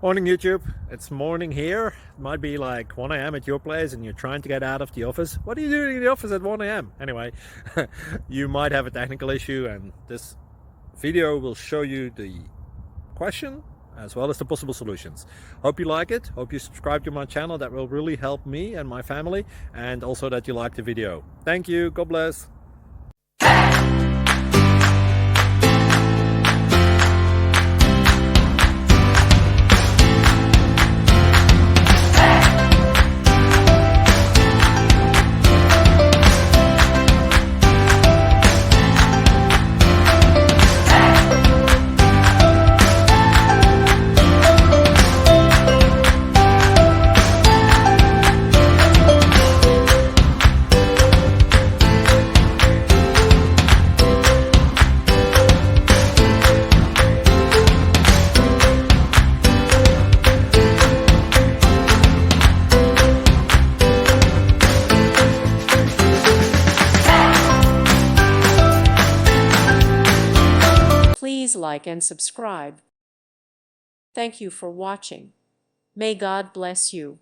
Morning YouTube, it's morning here. It might be like 1 a.m. at your place and you're trying to get out of the office. What are you doing in the office at 1 a.m.? Anyway, you might have a technical issue and this video will show you the question as well as the possible solutions. Hope you like it, hope you subscribe to my channel. That will really help me and my family, and also that you like the video. Thank you, God bless. Please like and subscribe. Thank you for watching. May God bless you.